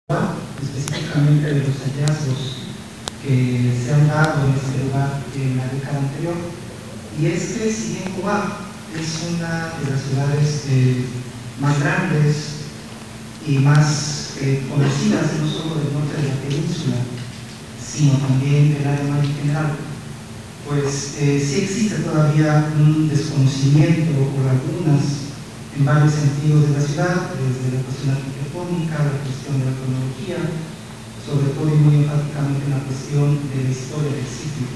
específicamente de los hallazgos que se han dado en este lugar en la década anterior. Y es que, si bien Cobá es una de las ciudades más grandes y más conocidas, no solo del norte de la península, sino también del área mar en general, pues sí existe todavía un desconocimiento por algunas en varios sentidos de la ciudad, desde la cuestión arquitectónica, la cuestión de la cronología, sobre todo y muy enfáticamente en la cuestión de la historia del sitio,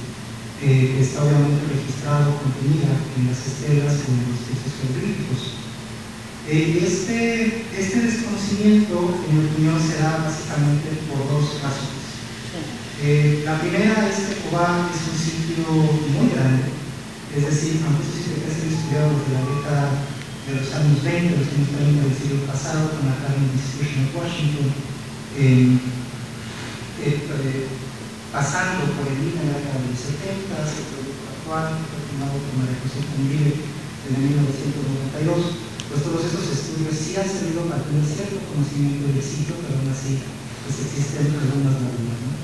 que está obviamente registrado, contenida en las estelas y en los textos jeroglíficos. Este desconocimiento, en mi opinión, se da básicamente por dos razones. La primera es que Cobá es un sitio muy grande, es decir, aunque es un sitio que ha sido estudiado desde la década de los años 20, los años 30 del siglo pasado, con la Carnegie Institution of Washington, pasando por el INA en la década de los 70, el proyecto actual, continuado con la Reconstrucción Familiar en 1992, pues todos estos estudios sí han servido para tener cierto conocimiento del sitio, pero aún así pues existen algunas lagunas, ¿no?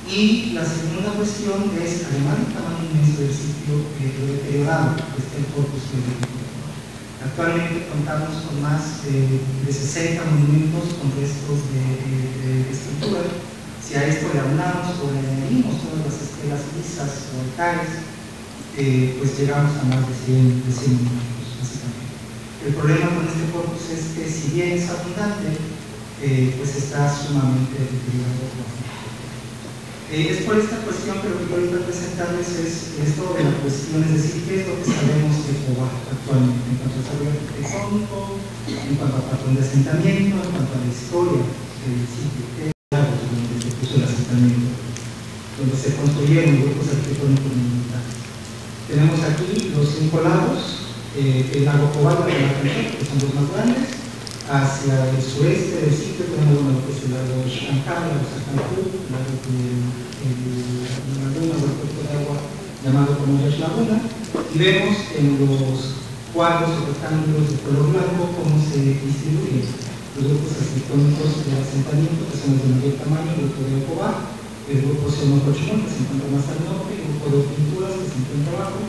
Y la segunda cuestión es, además del tamaño inmenso del sitio, lo deteriorado que está el corpus geológico. Actualmente contamos con más de 60 monumentos con restos de estructura. Si a esto le aunamos o le añadimos todas las estelas lisas o altares, pues llegamos a más de 100 monumentos, básicamente. El problema con este corpus es que, si bien es abundante, pues está sumamente deteriorado. Es por esta cuestión que lo que quiero ahorita presentarles es esto de la cuestión, es decir, qué es lo que sabemos de Cobá actualmente en cuanto al desarrollo arquitectónico, en cuanto al patrón de asentamiento, en cuanto a la historia del sitio, qué lagos donde se puso el asentamiento, donde se construyeron grupos arquitectónicos monumentales. Tenemos aquí los 5 lagos, el lago Cobá y el lago Canchón, que son los más grandes. Hacia el sureste del sitio tenemos lo que es el lago Shankar, el lago Sacancú, el lago de la laguna o el cuerpo de agua llamado como Yash Laguna, y vemos en los cuadros o rectángulos de color blanco cómo se distribuyen los grupos arquitectónicos del asentamiento, que son los de mayor tamaño, el grupo de Cobá, el grupo Sonocochumón, que se encuentra más al norte, el grupo de Pinturas, que se encuentra abajo,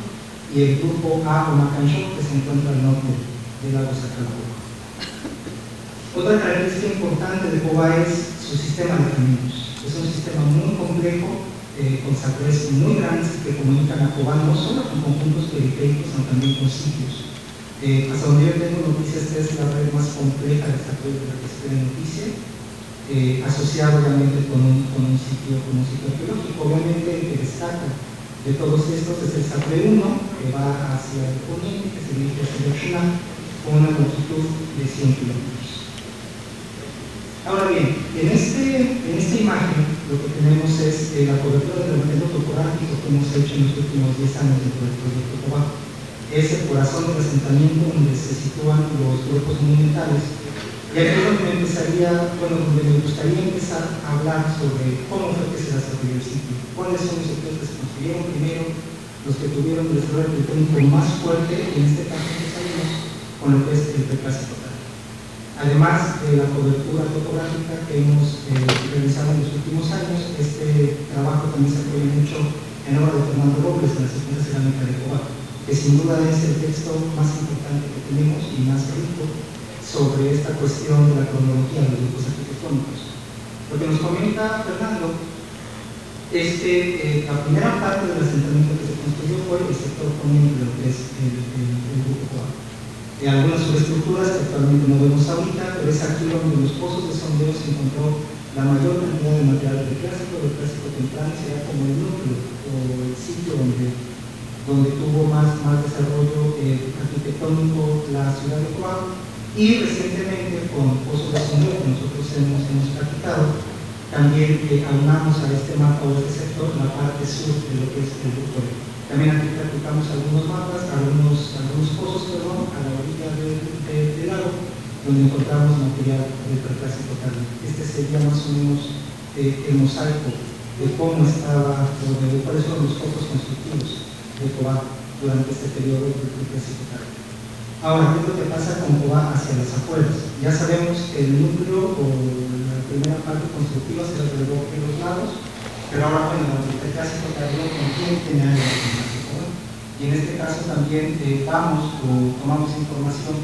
y el grupo A o Macanchón, que se encuentra al norte del lago Sacancú. Otra característica importante de Cobá es su sistema de caminos. Es un sistema muy complejo, con saberes muy grandes que comunican a Cobá no solo con conjuntos periféricos, sino también con sitios. Hasta donde yo tengo noticias, esta es la red más compleja de esta red de la que se tiene noticia, asociado obviamente con un sitio arqueológico. Obviamente el que destaca de todos estos es el Sapre 1, que va hacia el poniente, que se dirige hacia el Yoshina, con una longitud de 100 kilómetros. Ahora bien, en esta imagen lo que tenemos es la cobertura del modelo topográfico que hemos hecho en los últimos 10 años dentro del proyecto Cobá. Es el corazón del asentamiento donde se sitúan los grupos monumentales. Y aquí es donde donde me gustaría empezar a hablar sobre cómo fue que se desarrolló el sitio, cuáles son los sectores que se construyeron primero, los que tuvieron el desarrollo arquitectónico más fuerte, y en este caso empezaremos con lo que es el preclásico. Además de la cobertura topográfica que hemos realizado en los últimos años, este trabajo también se apoya mucho en la obra de Fernando Robles, en la secuencia cerámica de Cobá, que sin duda es el texto más importante que tenemos y más rico sobre esta cuestión de la cronología de los grupos arquitectónicos. Lo que nos comenta Fernando es que la primera parte del asentamiento que se construyó fue el sector poniente de lo que es el grupo Cobá. Algunas subestructuras que actualmente no vemos ahorita, pero es aquí donde en los pozos de sondeo se encontró la mayor cantidad de material del clásico temprano, será como el núcleo o el sitio donde tuvo más desarrollo arquitectónico la ciudad de Cobá, y recientemente con pozos de sondeo que nosotros hemos practicado, también aunamos a este mapa o a este sector la parte sur de lo que es el grupo. También aquí practicamos algunos mapas, algunos pozos, a la orilla del lago, donde encontramos material del preclásico tardío. Este sería más o menos el mosaico de cómo estaba, de cuáles son los focos constructivos de Cobá durante este periodo del preclásico tardío. Ahora, ¿qué es lo que pasa con Cobá hacia las afueras? Ya sabemos que el núcleo o la primera parte constructiva se alrededor de los lados, pero ahora bueno, el clásico tardío tiene área de climático, ¿no? Y en este caso también vamos o tomamos información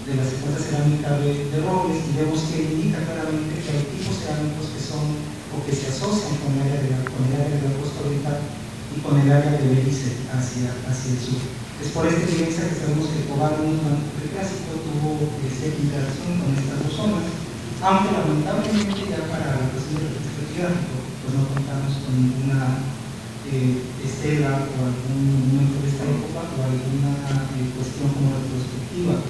de la secuencia cerámica de Robles y vemos que indica claramente que hay tipos cerámicos que son o que se asocian con el área de la costa oriental y con el área de Belice hacia el sur. Es por esta evidencia que sabemos que Tobar mismo el clásico tuvo cierta interacción con estas dos zonas, aunque lamentablemente ya para la cuestión del registro geográfico pues no contamos con ninguna estela o algún monumento de esta época o alguna cuestión como retrospectiva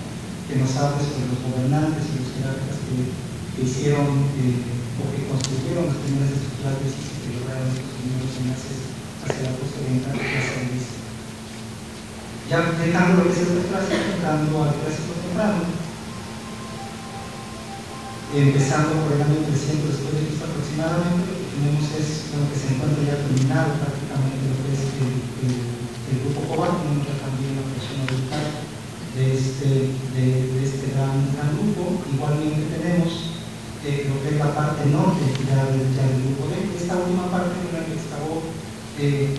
que nos hable sobre los gobernantes y los jerarcas que hicieron o que construyeron las primeras estructuras de sitio que lograron estos primeros enlaces hacia la costa oriental y hacia el este. Ya dejando lo que es el clásico, entrando al clásico temprano, empezando por el año 300 después de Cristo aproximadamente, lo que tenemos es lo que se encuentra ya terminado prácticamente lo que es el grupo Cobar, tenemos ya también la persona oriental de este gran grupo. Igualmente tenemos lo que es la parte norte ya del grupo D. Esta última parte de la que excavó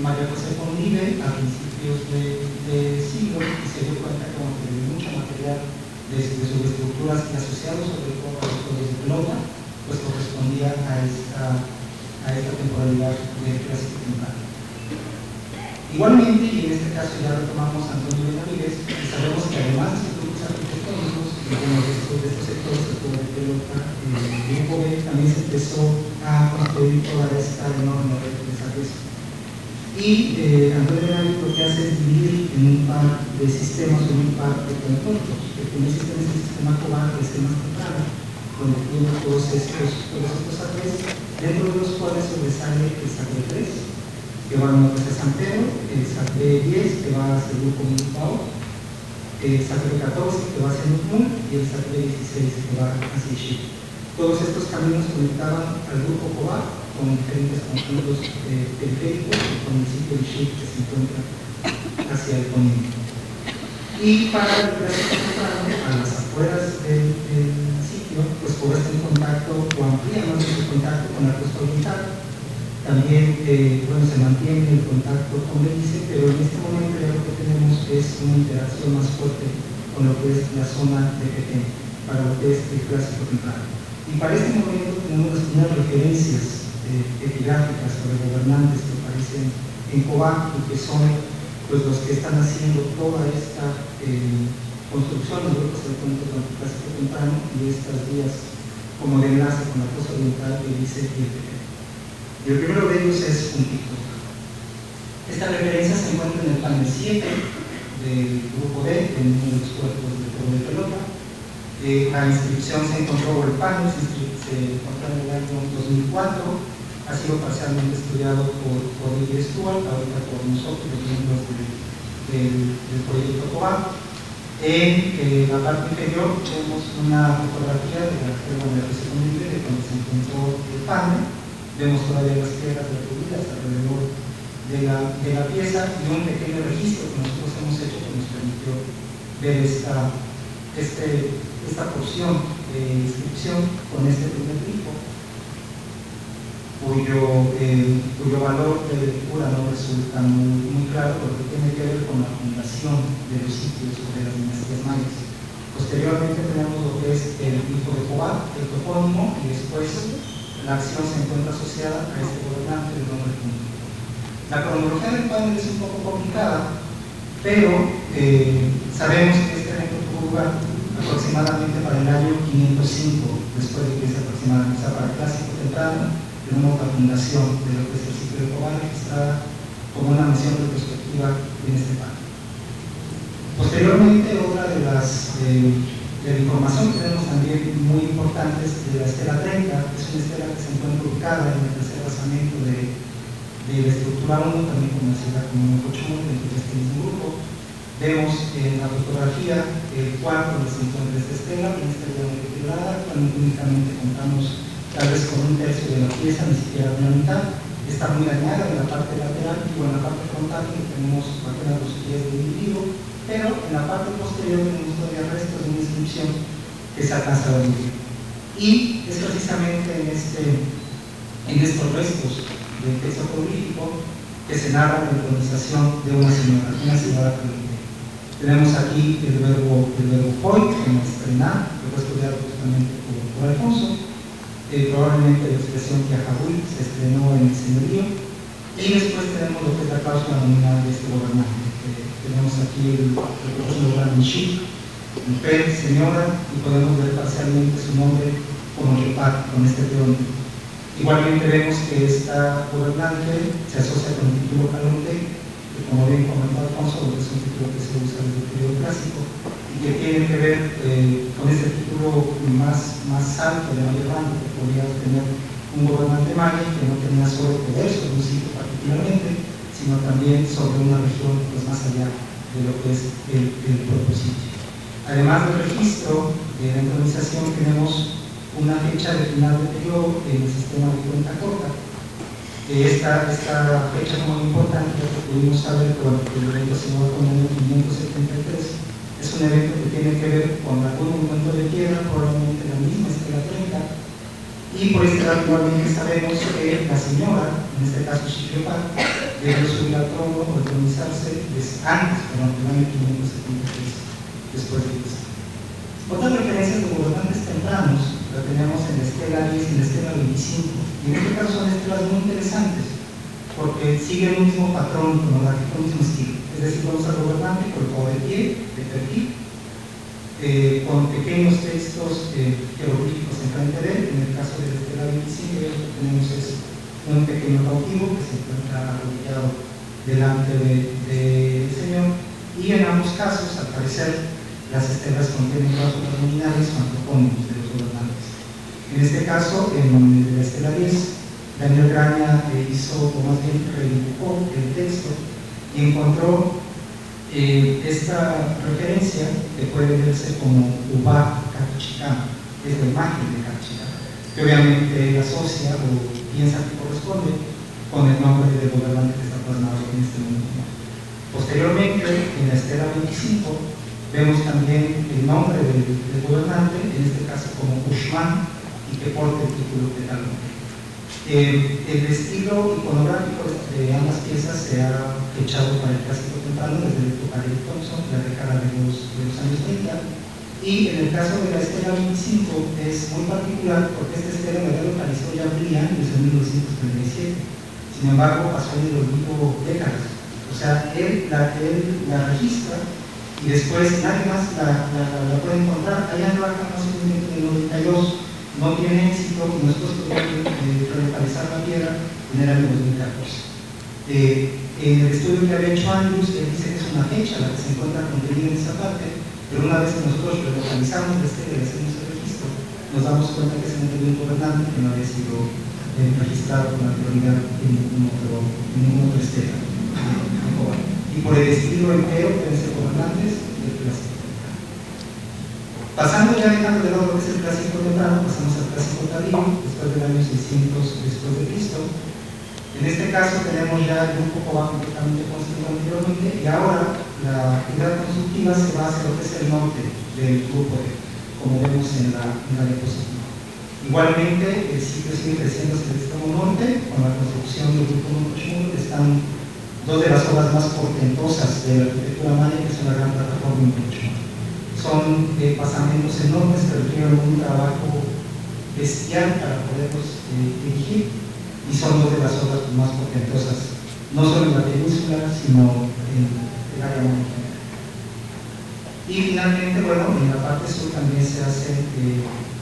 María José Pondive a principios de siglo y se dio cuenta como que mucho material de sus estructuras y asociados sobre todo a los juegos de pelota, pues correspondía a esta temporalidad del clásico temprano. Igualmente, y en este caso ya retomamos a Antonio Benavides, y sabemos que además de estos grupos arquitectónicos, de estos sectores de juego de pelota, el grupo B también se empezó a construir toda esta enorme red de desarrollo. Y Antonio Benavides lo que hace es dividir en un par de sistemas o en un par de conjuntos. El primer sistema es el sistema Cobar, que es el más temprano, donde tiene todos estos sables, dentro de los cuales sobresale el sable 3, que va a hacia San Pedro, el sable 10, que va hacia el grupo Milpao, el sable 14, que va hacia Nucmul, y el sable 16, que va hacia Ixip. Todos estos caminos conectaban al grupo Cobar con diferentes conjuntos periféricos y con el sitio de Ixip que se encuentra hacia el poniente. Y para el clásico temprano, a las afueras del sitio, pues Cobar está en contacto o amplía más su contacto con la costa oriental. También bueno, se mantiene el contacto con Belice, pero en este momento ya lo que tenemos es una interacción más fuerte con lo que es la zona de Petén, para lo que es el clásico temprano. Y para este momento tenemos las primeras referencias epigráficas sobre gobernantes que aparecen en Cobar y que son pues, los que están haciendo toda esta construcción de grupos de cuentos del clásico temprano y estas vías como de enlace con la costa oriental, Belice y el Petén. Y el primero de ellos es un TikTok. Esta referencia se encuentra en el panel 7 del grupo D, en uno de los cuerpos del juego de pelota. La inscripción se encontró, el panel se encontró en el año 2004, ha sido parcialmente estudiado por David Stuart, ahorita por nosotros, los miembros del proyecto Cobar. En la parte inferior vemos una fotografía de la selva de Reciclable de cuando se encontró el panel. Vemos todavía las piedras reproducidas alrededor de la pieza y un pequeño registro que nosotros hemos hecho que nos permitió ver esta porción de inscripción con este primer tipo, cuyo valor de lectura no resulta muy claro porque tiene que ver con la fundación de los sitios o de las dinastías mayas. Posteriormente tenemos lo que es el tipo de Cobar, el topónimo, y después la acción se encuentra asociada a este gobernante del nombre público. La cronología del panel es un poco complicada, pero sabemos que este evento tuvo lugar aproximadamente para el año 505 después de Cristo aproximadamente, o sea, para el clásico temprano, tenemos la fundación de lo que es el sitio de Cobar registrada como una mención retrospectiva en este panel. Posteriormente, otra de la información que tenemos también muy importante es de la estela 30, que es una estela que se encuentra ubicada en el tercer basamento de la estructura 1, también conocida como Cochón, dentro de este mismo grupo. Vemos en la fotografía el cuarto donde se encuentra esta estela, una estela muy equilibrada, únicamente contamos tal vez con un tercio de la pieza, ni siquiera una mitad. Está muy dañada en la parte lateral y en la parte frontal tenemos apenas los pies del individuo, pero en la parte posterior tenemos todavía restos de una inscripción que se alcanza a ver. Y Y es precisamente en estos restos del texto jeroglífico que se narra la entronización de una señora Calonte. Tenemos aquí el verbo hoy, que nos estrenar, que fue estudiado justamente por Alfonso. Probablemente la expresión Yajahui se estrenó en el señorío. Y después tenemos lo que es la cláusula nominal de este gobernante. Tenemos aquí el lugar Mishi, mujer, señora, y podemos ver parcialmente su nombre como Yopat, con este teónimo. Igualmente vemos que esta gobernante se asocia con el título Calonte, que como bien comentó Alfonso, es un título que se usa desde el periodo clásico y que tiene que ver con este título más alto de mayor rango que podría tener un gobernante maya, que no tenía solo poder sobre un sitio particularmente, sino también sobre una región pues, más allá de lo que es el propio sitio. Además del registro de la entronización, tenemos una fecha de final de periodo en el sistema de cuenta corta. Esta fecha es muy importante porque pudimos saber que el evento se llama con el año 573. Es un evento que tiene que ver con algún movimiento de tierra, probablemente la misma estela 30. Y por este lado igualmente sabemos que la señora, en este caso Xitliopat, debe subir al trono o entronizarse antes, pero en el año 573 después de Cristo. Otras referencias de gobernantes tempranos la tenemos en la estela 10 y en la estela 25. Y en este caso son estelas muy interesantes porque siguen el mismo patrón cronológico, el mismo estilo. Es decir, vamos al gobernante colocado de pie, de perfil, con pequeños textos jeroglíficos enfrente de él. En el caso de la estela 25, lo que tenemos es un pequeño cautivo que se encuentra arrodillado delante del Señor. Y en ambos casos, al parecer, las estelas contienen cláusulas nominales o antropónimos de los gobernantes. En este caso, en la estela 10, Daniel Graña hizo, o más bien redibujó el texto y encontró esta referencia que puede verse como Ubá Cachichán, que es la imagen de Cachichán, que obviamente él asocia o piensa que corresponde con el nombre del gobernante que está plasmado en este momento. Posteriormente, en la estela 25, vemos también el nombre del gobernante, en este caso como Ushman, y que porta el título de Calonte. El estilo iconográfico de ambas piezas se ha echado para el clásico temprano desde la época de Thompson, la década de los años 30, y en el caso de la estela 25 es muy particular porque esta estela me la localizó ya Brian desde 1937. Sin embargo, pasó en el olvido décadas. O sea, él la registra y después nadie más la puede encontrar. Allá en Oaxaca, no sé, en el 92, no tiene éxito y nosotros tuvimos que relocalizar la piedra en el año 2014. En el estudio que había hecho Andrews, él dice que es una fecha la que se encuentra contenida en esa parte, pero una vez que nosotros relocalizamos la estela y hacemos el registro, nos damos cuenta que se metió un gobernante que no había sido registrado con anterioridad en ningún otro estela. Y por el estilo entero deben ser gobernantes del clásico. Pasando ya dejando de lado lo que es el clásico temprano, pasamos al clásico tardío, después del año 600 después de Cristo. En este caso tenemos ya el grupo Cobá completamente construido anteriormente y ahora la actividad constructiva se va hacia lo que es el norte del grupo D, como vemos en la diapositiva. Igualmente, el sitio sigue creciendo hacia el extremo norte, con la construcción del grupo Mocochimul, están dos de las obras más portentosas de la arquitectura maya, que son la gran plataforma y Mocochimul. Son pasamentos enormes que requieren un trabajo bestial para poderlos dirigir y son dos de las obras más portentosas, no solo en la península, sino en el área muy general. Y finalmente, bueno, en la parte sur también se hacen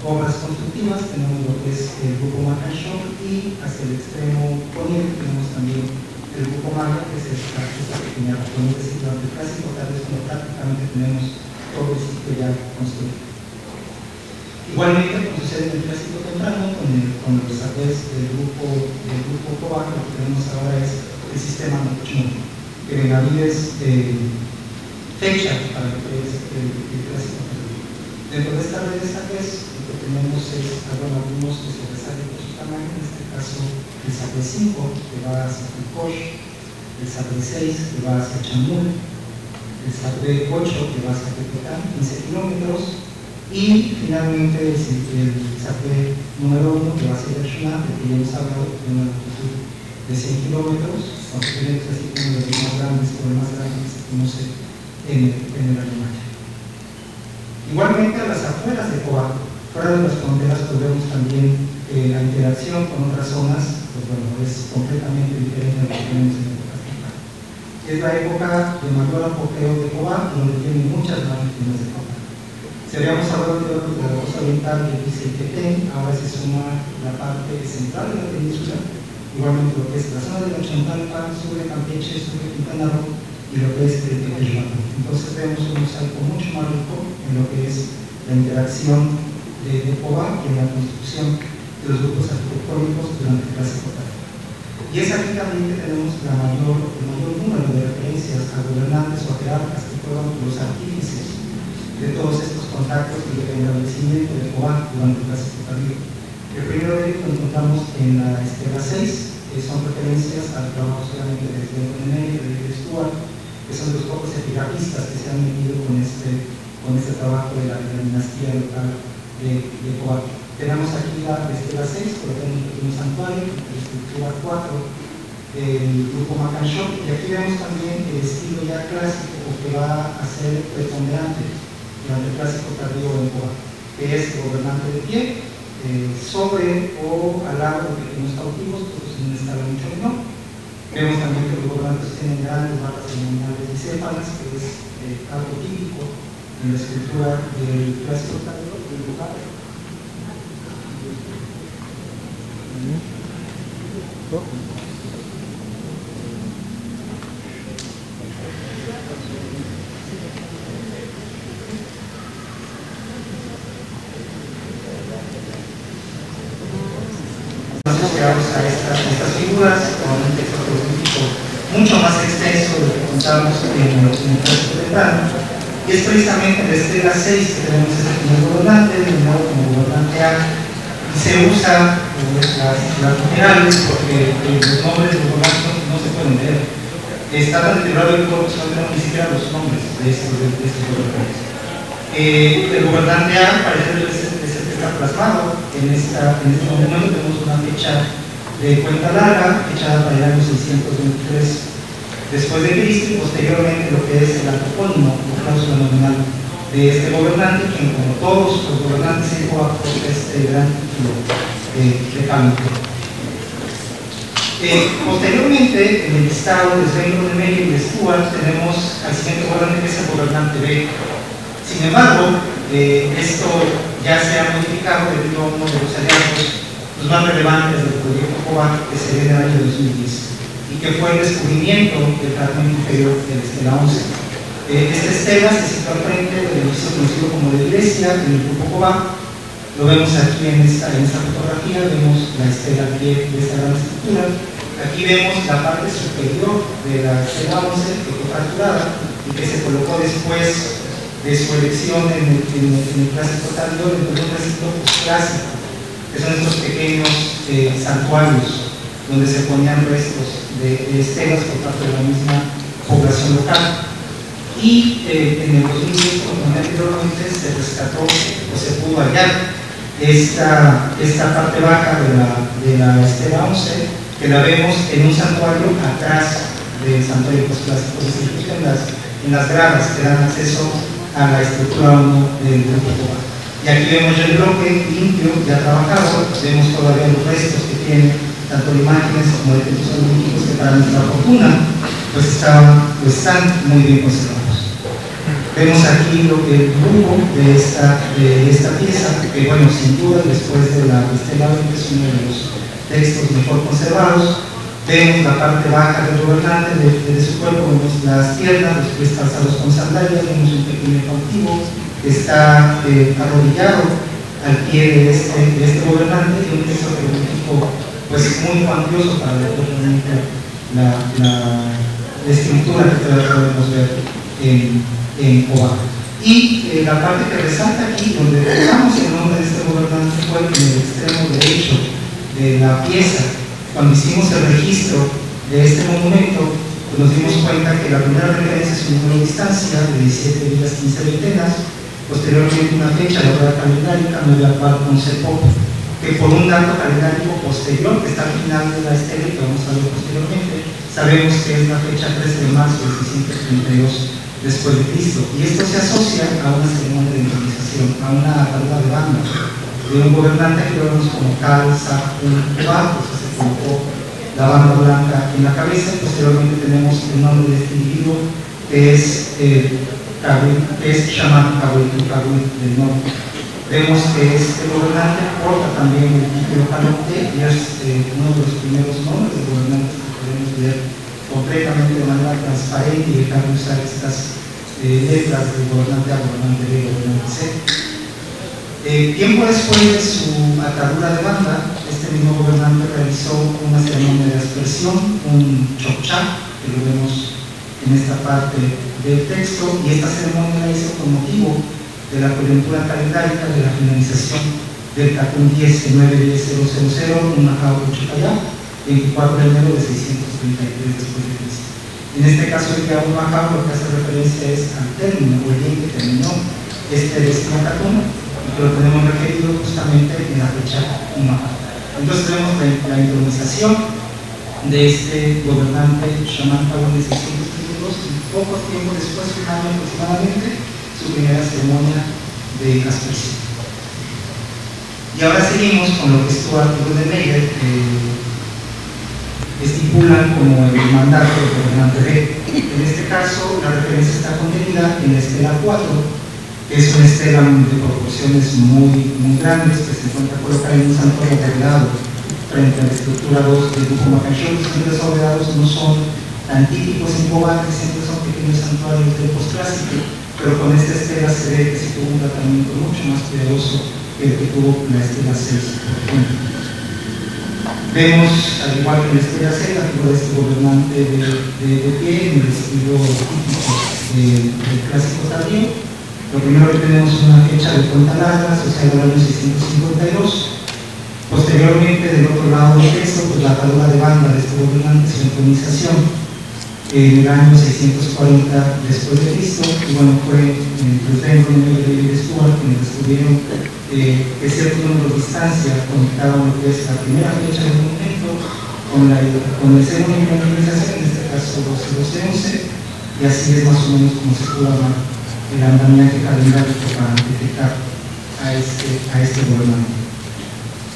obras constructivas. Tenemos lo que es el grupo Macanchón y hacia el extremo poniente tenemos también el grupo Maya, que es esta pequeña región, es decir, durante el clásico tal vez cuando prácticamente tenemos todo el sitio ya construido. Igualmente, como sucede en el clásico temprano, con los saberes del grupo Cobá, lo que tenemos ahora es el sistema Mocochimul, que Benavides fecha para lo que es el clásico temprano. Dentro de esta red de saques, lo que tenemos es algunos que sobresalen por su tamaño, en este caso el saque 5, que va hacia Tucosh, el saque 6, que va hacia Chamul, el saque 8, que va hacia Tepetán, 15 kilómetros, Y finalmente el SAPE número 1, que va a ser el Shunat, que ya hemos hablado de una longitud de 100 kilómetros, con diferentes así como los más grandes o el más grande que se conoce en el Alemania. Igualmente a las afueras de Cobá, fuera de las fronteras, pues vemos también la interacción con otras zonas, pues bueno, es completamente diferente a lo que tenemos en la época central. Es la época de mayor apogeo de Cobá, donde tiene muchas más regiones de Cobá. Si habíamos hablado de la costa oriental que dice Petén, ahora se suma la parte central de la península, igualmente lo que es la zona de la Chontalpa, sur de Campeche, sur de Quintana Roo y lo que es el Tepeyac. Entonces vemos un mosaico mucho más rico en lo que es la interacción de Cobá y en la construcción de los grupos arquitectónicos durante el Clásico Tardío. Y es aquí también que tenemos el mayor número de referencias a gobernantes o a jerarcas que fueron los artífices de todos estos contactos y el establecimiento de Cobá durante el Clásico Tardío. El primero de ellos lo encontramos en la Estela 6, que son referencias al trabajo solamente de Benton Emery, de David Stuart, que son los pocos epigrafistas que se han metido con este trabajo de la dinastía local de Cobá. Tenemos aquí la Estela 6, por ejemplo, un pequeño santuario, la estructura 4, el grupo Macanchó, y aquí vemos también el estilo ya clásico que va a ser preponderante durante el Clásico Tardío en Cobá, que es el gobernante de pie, sobre o al lado de pequeños cautivos, todos en un estado mucho menor. Vemos también que los gobernantes tienen grandes barras ceremoniales bicéfalas, que es algo típico en la escultura del Clásico Tardío del lugar. Asociados a estas figuras con un texto político mucho más extenso de lo que contamos en el texto de plano, y es precisamente en la Estela 6 que tenemos este primer gobernante, denominado como gobernante A, y se usa las numerales porque los nombres de los gobernantes no se pueden leer. Está tan deteriorado el corpus que no tenemos ni siquiera los nombres de estos gobernantes. El gobernante A parece está plasmado en este momento. Tenemos una fecha de cuenta larga, fechada para el año 623 después de Cristo, y posteriormente lo que es el antropónimo o cláusula nominal de este gobernante, quien como todos los gobernantes en Cobá porta este gran título de pánico. Posteriormente, en el listado de Benton Emery y de Stuart, tenemos al siguiente gobernante, que es el gobernante B. Sin embargo, esto ya se ha modificado debido a uno de los hallazgos los más relevantes del proyecto Cobá, que se dio en el año 2010, y que fue el descubrimiento del fragmento inferior de la Estela 11. Esta estela se sitúa al frente del edificio conocido como la iglesia en el grupo Cobá. Lo vemos aquí en esta fotografía, vemos la estela al pie de esta gran estructura. Aquí vemos la parte superior de la Estela 11 que fue fracturada y que se colocó después de su elección en el Clásico Tardío, en el Clásico Clásico, que son estos pequeños santuarios donde se ponían restos de estelas por parte de la misma población local. Y en el 2010, como anteriormente, se rescató o se pudo hallar esta parte baja de la Estela 11, que la vemos en un santuario atrás del santuario postclásico, es decir, en las gradas que dan acceso a la estructura 1 del grupo Cobá. Y aquí vemos el bloque limpio, ya trabajado, vemos todavía los restos que tiene, tanto de imágenes como de textos arqueológicos, que para nuestra fortuna pues están muy bien conservados. Vemos aquí lo que el dibujo de esta pieza, que bueno, sin duda después de la Estela 20 es uno de los textos mejor conservados. Vemos la parte baja del gobernante, de su cuerpo, vemos las piernas, los pies calzados con sandalias, vemos un pequeño cautivo que está arrodillado al pie de este gobernante, y un texto jeroglífico pues muy cuantioso para ver realmente la estructura que todavía podemos ver en Cobá. Y la parte que resalta aquí, donde dejamos el nombre de este gobernante, fue en el extremo derecho de la pieza. Cuando hicimos el registro de este monumento, pues nos dimos cuenta que la primera referencia es un número de distancia de 17 millas 15 veintenas, Posteriormente una fecha de obra calendárica 9 al cual con CEPOP, que por un dato calendárico posterior que está al final de la estela y que vamos a ver posteriormente, sabemos que es la fecha 13 de marzo de 632 después de Cristo. Y esto se asocia a una ceremonia de intronización, a una atadura de banda de un gobernante que vemos como Cal Sahun Uba, pues se colocó la banda blanca en la cabeza. Y posteriormente tenemos el nombre de este individuo que es Shaman Kawit del norte. Vemos que este gobernante porta también el título Calote y es uno de los primeros nombres de gobernantes que podemos leer completamente de manera transparente y dejar de usar estas letras de gobernante A, gobernante B, gobernante C. Tiempo después de su atadura de banda, este mismo gobernante realizó una ceremonia de aspersión, un chokchá, que lo vemos en esta parte del texto, y esta ceremonia la hizo con motivo de la coyuntura calendárica de la finalización del Catún 10, 9-10-000, un Majao Cuchupayá, 24 de enero de 633 después de Cristo. En este caso, el Yahoo Majao lo que hace referencia es al término, o el día que terminó este décimo Catún, y que lo tenemos referido justamente en la fecha Majao. Entonces tenemos la intronización de este gobernante Shaman Kawit de 632, y poco tiempo después, un año aproximadamente, su primera ceremonia de aspersión. Y ahora seguimos con lo que Stuart y Rudemeyer estipulan como el mandato del gobernante B. En este caso, la referencia está contenida en la estela 4, que es una estela de proporciones muy grandes, que se encuentra colocada en un santuario abovedado frente a la estructura 2 del grupo Macanchón. Los santuarios abovedados no son tan típicos en Cobán, siempre son pequeños santuarios del posclásico, pero con esta estela se ve que se tuvo un tratamiento mucho más cuidadoso que el que tuvo la estela 6, por ejemplo. Vemos, al igual que en la estela 6, la figura de este gobernante de pie, en el estilo típico del clásico tardío. Lo primero que tenemos es una fecha de cuenta larga, asociada al año 652. Posteriormente, del otro lado del texto, pues la atadura de banda de este gobernante, su entronización en el año 640 después de Cristo. Y bueno, fue el templo de Stuart quienes descubrieron que cierto número de distancia conectaban lo que es la primera fecha del monumento con el segundo de intronización, en este caso 12-12-11, y así es más o menos como se pudo hablar el andamiaje calendárico para identificar a este gobernante.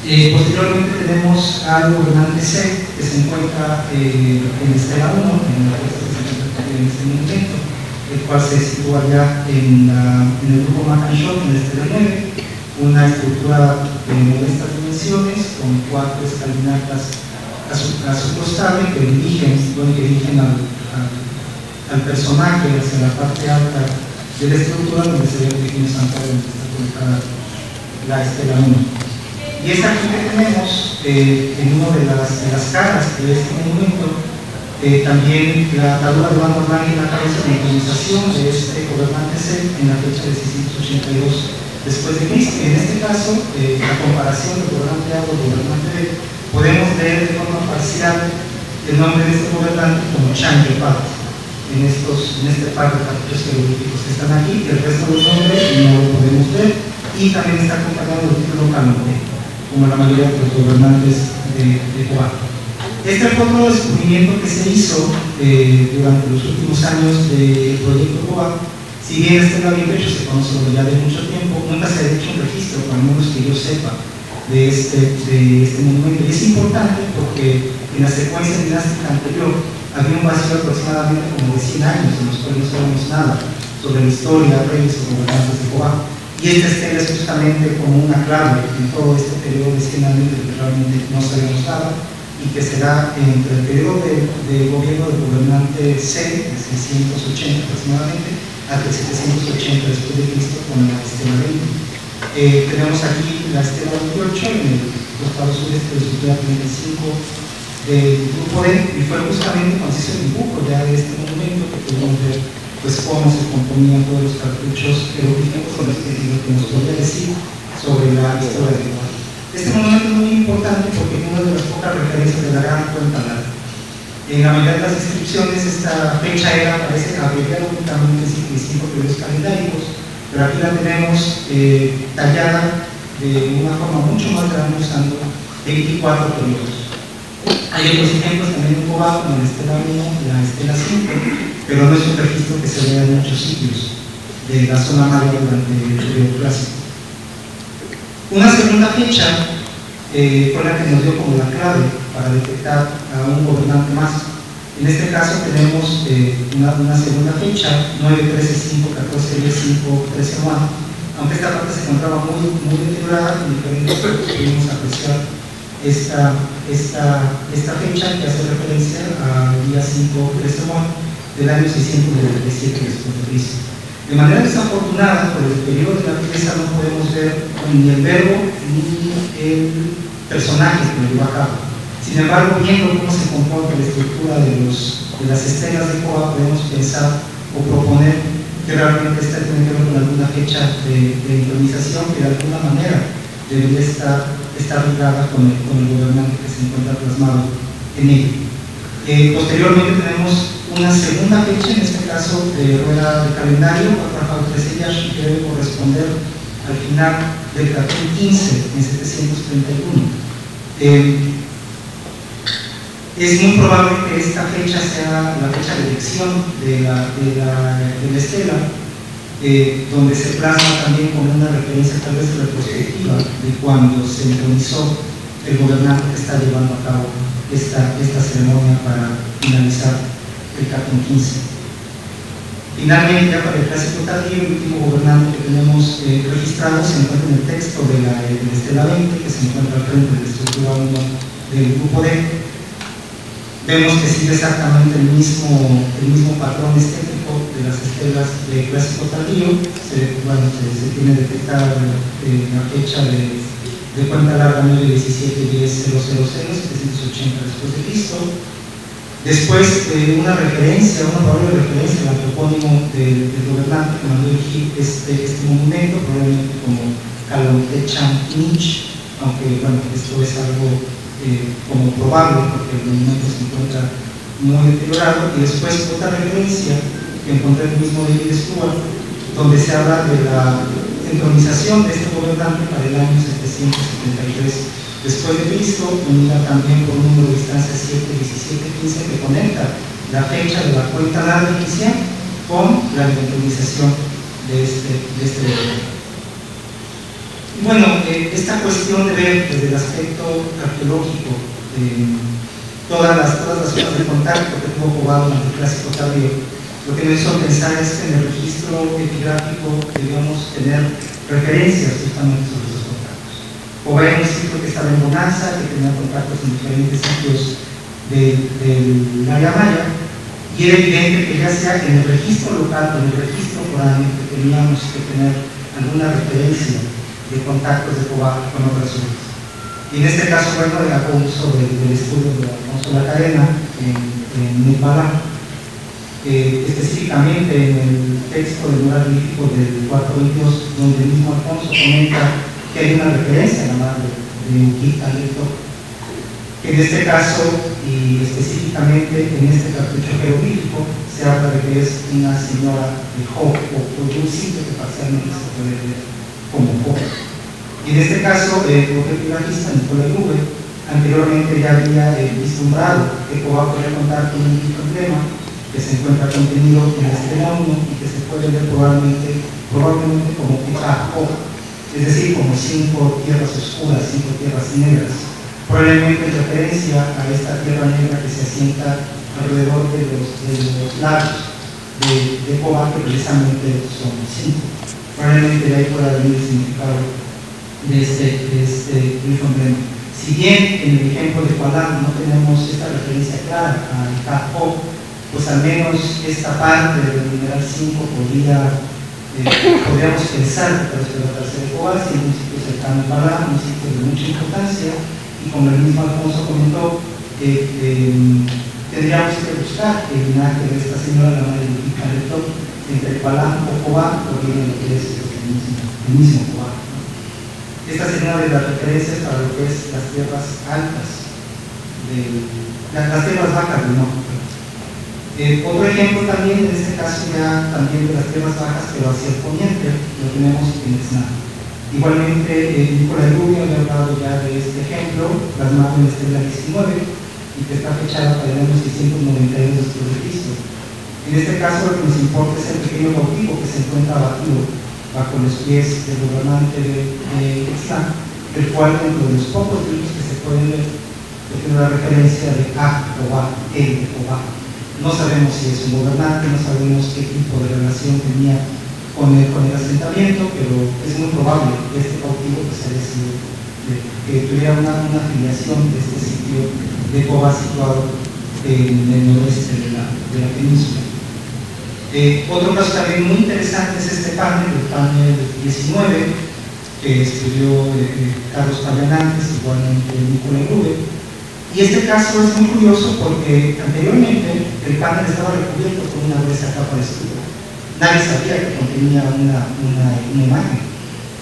Posteriormente tenemos al gobernante C, que se encuentra en la estela 1, en la puesta que se encuentra en este momento, el cual se sitúa ya en el grupo Macanchón, en la estela 9, una estructura de modestas dimensiones, con 4 escalinatas a su costado, que dirigen al personaje hacia la parte alta de la estructura, donde se ve el pequeño santuario donde está colocada la estela 1. Y es aquí que tenemos en una de las caras de este monumento también la atadura de banda blanca en la cabeza de intronización de este gobernante C en la fecha de 682 después de Cristo. En este caso, la comparación del gobernante A con el gobernante B, podemos leer de forma parcial el nombre de este gobernante como Chanyopat en este par de cartuchos jeroglíficos que están aquí. El resto del nombre no lo podemos ver, y también está acompañado del título Canote, como la mayoría de los gobernantes de Cobán. Este fue otro descubrimiento que se hizo durante los últimos años del proyecto Cobán. Si bien este no había hecho, se conoce ya de mucho tiempo, nunca se ha hecho un registro, por lo menos que yo sepa, de este monumento. Y es importante porque en la secuencia dinástica anterior había un vacío aproximadamente como de 100 años en los cuales no sabemos nada sobre la historia, reyes o gobernantes de Cobán. Y esta estela es justamente como una clave en todo este periodo de 100 años de que realmente no sabemos nada, y que se da entre el periodo de gobierno del gobernante C, de 680 aproximadamente, hasta 780 después de Cristo, con la estela 20. Tenemos aquí la estela 28 en el costado sureste de su estela 35 del grupo D, y fue justamente cuando se hizo el dibujo ya de este monumento que pudimos ver pues cómo se componían todos los cartuchos jeroglíficos con lo que nos podría decir sobre la historia de Cobán. Este monumento es muy importante porque es una de las pocas referencias de la gran cuenta larga. En la mayoría de las descripciones esta fecha aparece abreviada únicamente en distintos periodos calendáricos, pero aquí la tenemos tallada de una forma mucho más grande usando 24 periodos. Hay otros ejemplos también en Cobá, como la estela 1, la estela 5, pero no es un registro que se vea en muchos sitios de la zona maya durante el periodo clásico. Una segunda fecha fue la que nos dio como la clave para detectar a un gobernante más. En este caso tenemos una segunda fecha, 9-13-5-14-10-5-13-1, aunque esta parte se encontraba muy deteriorada, en diferentes pudimos apreciar esta fecha que hace referencia al día 5-13-1 del año 697 después de Cristo. De manera desafortunada, por el periodo de la pieza no podemos ver ni el verbo ni el personaje que lo lleva a cabo. Sin embargo, viendo cómo se comporta la estructura de las estelas de Cobá, podemos pensar o proponer que realmente esta tiene que ver con alguna fecha de intronización que de alguna manera debería estar ligada con el gobernante que se encuentra plasmado en ello. Posteriormente tenemos una segunda fecha, en este caso de rueda de calendario, Atrafal 13 Yash, que debe corresponder al final del capítulo 15 en 731. Es muy probable que esta fecha sea la fecha de elección de la estela, donde se plasma también como una referencia tal vez retrospectiva de cuando se entronizó el gobernante que está llevando a cabo esta ceremonia para finalizar el capítulo 15. Finalmente, ya para el clásico tardío, el último gobernante que tenemos registrado se encuentra en el texto de la estela 20, que se encuentra al frente de la estructura 1 del grupo D. Vemos que sigue exactamente el mismo patrón estético de las estelas de clásico tardío. Se tiene detectada la fecha de cuenta larga 9-17-10-000-780 después de Cristo. Después, una probable referencia al topónimo del gobernante que mandó erigir este monumento, probablemente como Calontecan Nich, aunque bueno, esto es algo como probable porque el monumento se encuentra muy deteriorado. Y después otra referencia que encontré en el mismo David Stuart, donde se habla de la entronización de este gobernante para el año 773 después de Cristo, unida también por un número de distancia 7-17-15 que conecta la fecha de la cuenta larga inicial con la entronización de este gobernante. Bueno, esta cuestión de ver desde el aspecto arqueológico todas las zonas de contacto que tuvo Cobá durante el clásico tardío, lo que me hizo pensar es que en el registro epigráfico debíamos tener referencias justamente sobre esos contactos. Cobá era un sitio que estaba en bonanza, que tenía contactos en diferentes sitios del área maya, y era evidente que ya sea en el registro local o en el registro foráneo que teníamos que tener alguna referencia de contactos de Cobá con otras zonas. Y en este caso, bueno, hago uso del estudio de Alfonso La Cadena en Nupalá, específicamente en el texto del mural lítico del 422, donde el mismo Alfonso comenta que hay una referencia a la madre de Uquita Leto, que en este caso, y específicamente en este cartucho jeroglífico, se habla de que es una señora de Job, o de un sitio que parcialmente se puede ver como Job. Y en este caso, el epigráfico Nicolás Lube anteriormente ya había vislumbrado que Cobá podría contar con un emblema que se encuentra contenido en la estela 1 y que se puede ver probablemente como Job, es decir, como 5 tierras oscuras, 5 tierras negras, probablemente en referencia a esta tierra negra que se asienta alrededor de los lagos de Cobá, que precisamente son 5. Probablemente de ahí pueda venir el significado de este emblema. Si bien en el ejemplo de Kualán no tenemos esta referencia clara al Job, pues al menos esta parte del numeral 5 podríamos pensar que puede tratarse de Cobá, si en un sitio cercano a Kualán, un sitio de mucha importancia, y como el mismo Alfonso comentó, tendríamos que buscar el linaje de esta señora, la madre de Uquita, entre Kualán o Cobá, porque viene lo que es el mismo Cobá. Esta señora de las referencias para lo que es las tierras altas, las tierras bajas del norte. Otro ejemplo también, en este caso ya también de las tierras bajas, pero hacia el poniente, lo tenemos en Esnado. Igualmente, Nicolás Rubio había hablado ya de este ejemplo, plasmado en Estela 19, y que está fechada para el año 692 después de Cristo. En este caso, lo que nos importa es el pequeño cautivo que se encuentra abatido bajo los pies del gobernante de Ixtlán, el cual, dentro de los pocos libros que se pueden ver, tiene una referencia de A o A, él o A. No sabemos si es un gobernante, no sabemos qué tipo de relación tenía con el asentamiento, pero es muy probable que este cautivo pues, haya sido, que tuviera una afiliación de este sitio de Cobá situado en el noroeste de la península. Otro caso también muy interesante es este panel, el panel 19, que estudió Carlos Payanantes, igualmente Nicolás Rubio. Y este caso es muy curioso porque anteriormente el panel estaba recubierto con una gruesa capa de estuco. Nadie sabía que contenía una imagen.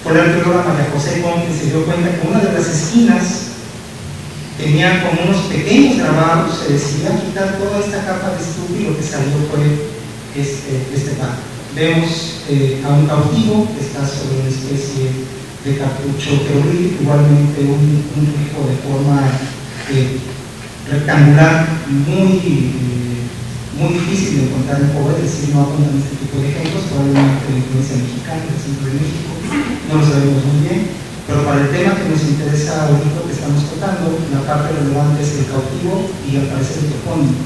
Por la arqueóloga María José Conte se dio cuenta que una de las esquinas tenía como unos pequeños grabados, se decidió quitar toda esta capa de estuco y lo que salió fue este panel. Vemos a un cautivo que está sobre una especie de cartucho querubín, igualmente un rijo de forma rectangular, muy difícil de encontrar en Cobá, es decir, no apuntan este tipo de ejemplos, probablemente de influencia mexicana, del centro de México, no lo sabemos muy bien, pero para el tema que nos interesa ahorita que estamos tocando, la parte relevante es el cautivo y al parecer el topónimo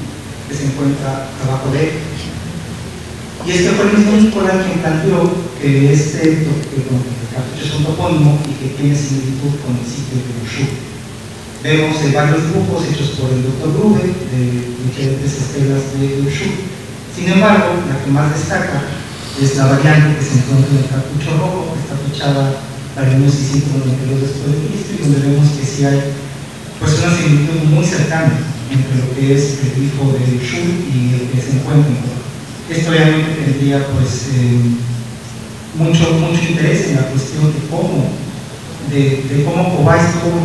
que se encuentra abajo de él. Y este fue el mismo Nicolás quien planteó que el cartucho es un topónimo y que tiene similitud con el sitio de Ushú. Vemos varios dibujos hechos por el Dr. Rube de diferentes estelas de Ushú. Sin embargo, la que más destaca es la variante que se encuentra en el cartucho rojo, que está fechada para el año 692 después de Cristo, y donde vemos que sí hay pues, una similitud muy cercana entre lo que es el grifo de Ushú y el que se encuentra en Cobá. Esto obviamente tendría pues, mucho interés en la cuestión de cómo Cobá estuvo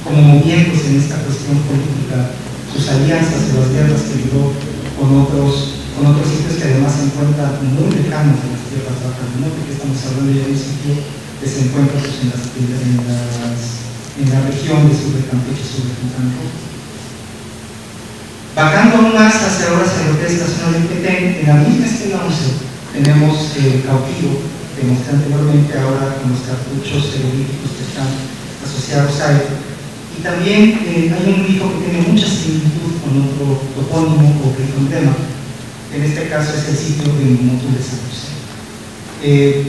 como moviéndose en esta cuestión política, sus alianzas y las guerras que libró con otros sitios que además se encuentran muy lejanos de las tierras bajas del norte, que estamos hablando ya de un sitio que se encuentra pues, en la región de sur de Campeche, sur de Quintana Roo. Bajando aún más hacia ahora hacia lo que es la zona del Petén, en la misma estela 11 tenemos el cautivo que mostré anteriormente, ahora con los cartuchos jeroglíficos que están asociados a él. Y también hay un grifo que tiene mucha similitud con otro topónimo o grifo emblema. En este caso es el sitio de Motul de San José.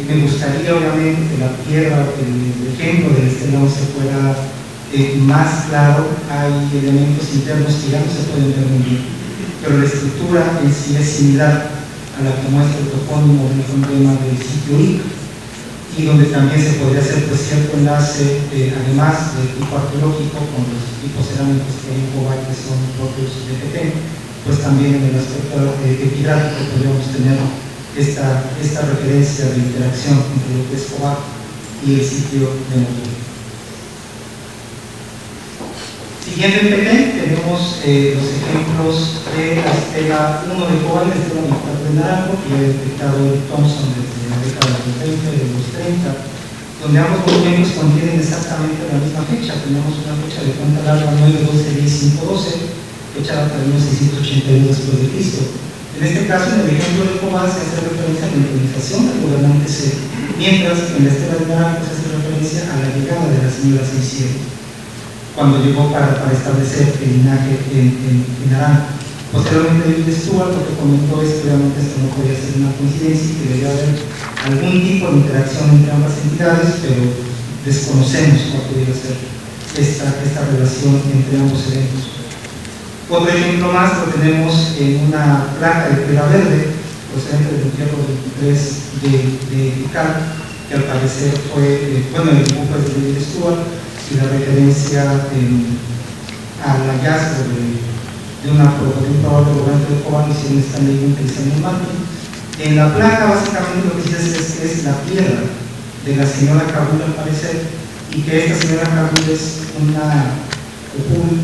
Me gustaría obviamente que la piedra, el ejemplo del estela 11 fuera más claro. Hay elementos internos que ya no se pueden ver muy bien, pero la estructura en sí es similar a la que muestra el topónimo del emblema del sitio IC, y donde también se podría hacer pues, cierto enlace, además del tipo arqueológico, con los tipos cerámicos que hay en Cobá que son propios de Petén, pues también en el aspecto epigráfico podríamos tener esta referencia de interacción entre lo que es Cobá y el sitio de Motul. Siguiendo en Petén, tenemos los ejemplos de la estela 1 de Cobá y la estela 24 de Naranjo, que ya he detectado el Thompson desde la década de los 20, de los 30, donde ambos monumentos contienen exactamente la misma fecha. Tenemos una fecha de cuenta larga 9-12-10-5-12, fechada para el año 682 después de Cristo. En este caso, en el ejemplo de Cobá se hace referencia a la implementación del gobernante C, mientras que en la estela de Naranjo se hace referencia a la llegada de la señora Seiciero, cuando llegó para establecer el linaje en Naranjo. Posteriormente, David Stuart lo que comentó es que obviamente esto no podía ser una coincidencia y que debía haber algún tipo de interacción entre ambas entidades, pero desconocemos cuál pudiera ser esta relación entre ambos eventos. Otro ejemplo más lo tenemos en una placa de piedra verde procedente del entierro 23 de Picar, que al parecer fue, el dibujo es de David Stuart, y la referencia al hallazgo de un probable gobernante de Cobá, hicieron esta ley utilizando un margen. En la placa básicamente lo que dice es que es la piedra de la señora Kabul al parecer, y que esta señora Kabul es una Opul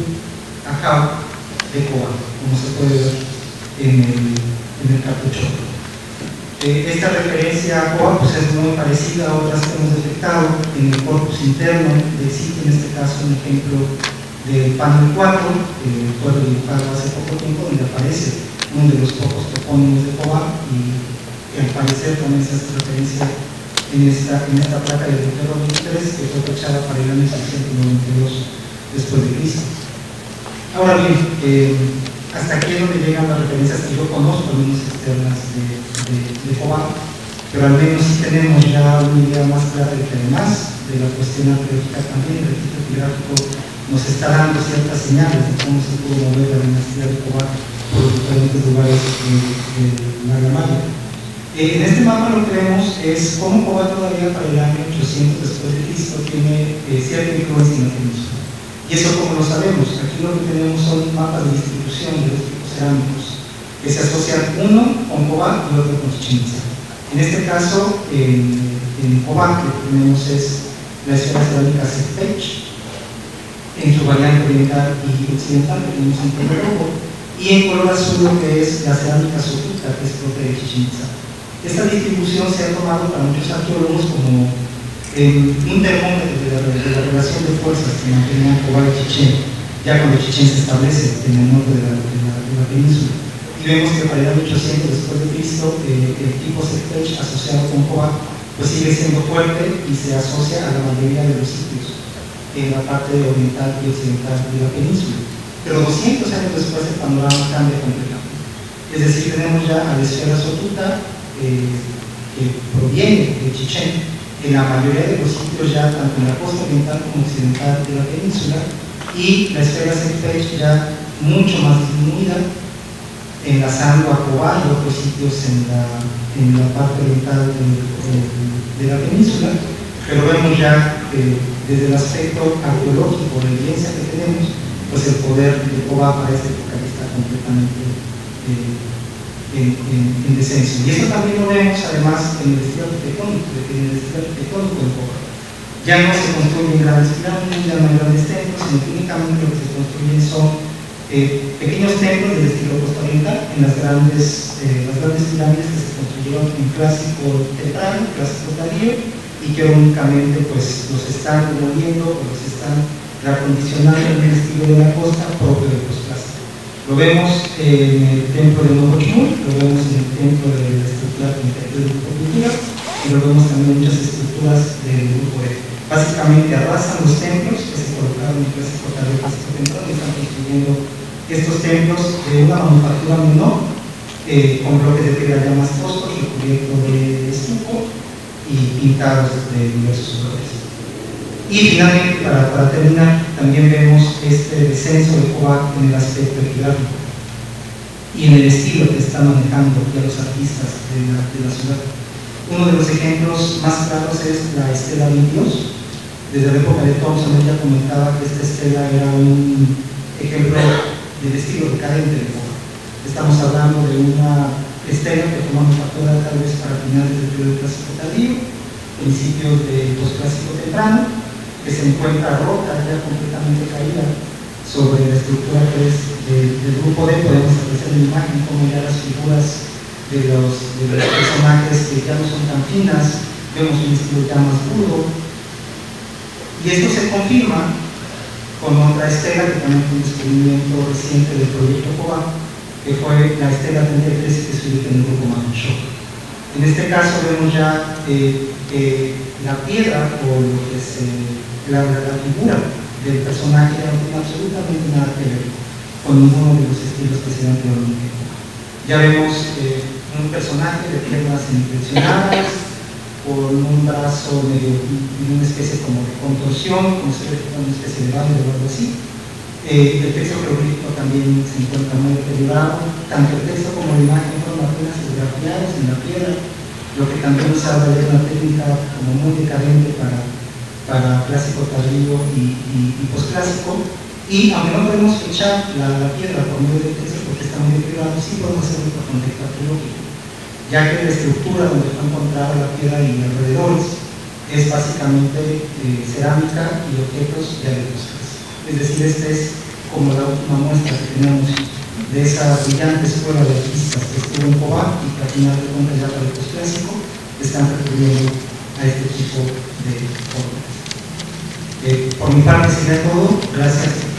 Ajab de Cobá, como se puede ver en el cartucho. Esta referencia a COA pues, es muy parecida a otras que hemos detectado en el corpus interno del sitio, en este caso un ejemplo del panel 4, puedo dibujarlo hace poco tiempo, donde aparece uno de los pocos topónimos de COA y al parecer también se hace referencia en esta placa de Lutero 23 que fue fechada para el año 692 después de Cristo. Ahora bien, hasta aquí es donde llegan las referencias que yo conozco, al menos externas de COA, pero al menos sí tenemos ya una idea más clara de que además de la cuestión arqueológica también el registro epigráfico nos está dando ciertas señales de cómo se pudo mover la dinastía de COA por los diferentes lugares de la Maya. En este mapa lo que vemos es cómo COA todavía para el año 800 después de Cristo tiene cierta influencia en la península. Y eso como lo sabemos, aquí lo que tenemos son mapas de distribución de los tipos cerámicos que se asocian uno con COA y otro con Chichén Itzá. En este caso, en COA lo que tenemos es la esfera cerámica Sefpech, en su variante oriental y occidental, que tenemos en color rojo, y en color azul lo que es la cerámica Sotuta, que es propia de Chichén Itzá. Esta distribución se ha tomado para muchos arqueólogos como un termómetro de la relación de fuerzas que mantenían COA y Chichén, ya cuando Chichén se establece en el norte de la península. Y vemos que para el año 800 después de Cristo, el tipo Sefpech asociado con COA pues sigue siendo fuerte y se asocia a la mayoría de los sitios en la parte oriental y occidental de la península. Pero 200 años después el panorama cambia completamente. Es decir, tenemos ya a la esfera Sotuta que proviene de Chichén en la mayoría de los sitios ya tanto en la costa oriental como occidental de la península, y la esfera Sefpech ya mucho más disminuida, enlazando a COA y otros sitios en la parte oriental de la península, pero vemos ya desde el aspecto arqueológico, la evidencia que tenemos, pues el poder de COA para esta época está completamente en descenso. Y eso también lo vemos además en el estilo arquitectónico, de que en el estilo arquitectónico de COA ya no se construyen grandes pirámides, ya no hay grandes templos, sino que únicamente lo que se construyen son pequeños templos del estilo costa-oriental, en las grandes pirámides que se construyeron en clásico temprano, clásico tardío, y que únicamente pues los están demoliendo o los están reacondicionando en el estilo de la costa propio de los clásicos. Lo vemos en el templo de Novochmul, lo vemos en el templo de la estructura del grupo Cultura, y lo vemos también en muchas estructuras del grupo E. Básicamente arrasan los templos que se colocaron en el clásico tardío, clásico temprano, y están construyendo estos templos de una manufactura menor, con bloques de piedra ya más toscos, recubiertos de estuco y pintados de diversos colores. Y finalmente, para terminar, también vemos este descenso de COA en el aspecto epigráfico y en el estilo que están manejando ya los artistas de la ciudad. Uno de los ejemplos más claros es la estela 22. Desde la época de Thompson ella comentaba que esta estela era un ejemplo del estilo decadente de COA. Estamos hablando de una estela que fue manufacturada tal vez para finales del periodo clásico tardío, principios del posclásico temprano, que se encuentra rota, ya completamente caída sobre la estructura que es del grupo D. Podemos apreciar en la imagen como ya las figuras de los personajes que ya no son tan finas, vemos un estilo ya más duro, y esto se confirma con otra estela que también fue un descubrimiento reciente del proyecto COA, que fue la estela 33 que se ubica en el grupo Mamanchok. En este caso vemos ya la piedra o lo que es la figura del personaje no tiene absolutamente nada que ver con ninguno de los estilos que se dan anteriormente. Ya vemos un personaje de piernas inflexionadas, con un brazo medio, una especie como de contorsión, como si fuera una especie de baile o algo así. El texto jeroglífico también se encuentra muy deteriorado, tanto el texto como la imagen fueron apenas esgrafiados en la piedra, lo que también nos habla de una técnica como muy decadente para clásico tardío y posclásico. Y aunque no podemos fechar la piedra por medio del texto porque está muy deteriorado, sí podemos hacerlo por contexto arqueológico, ya que la estructura donde fue encontrada la piedra y alrededores es básicamente cerámica y objetos de agricultura. Es decir, esta es como la última muestra que tenemos de esa brillante escuela de artistas que estuvo en Cobá y que al final de cuentas ya para el postclásico están recurriendo a este tipo de obras. Por mi parte sería todo. Gracias.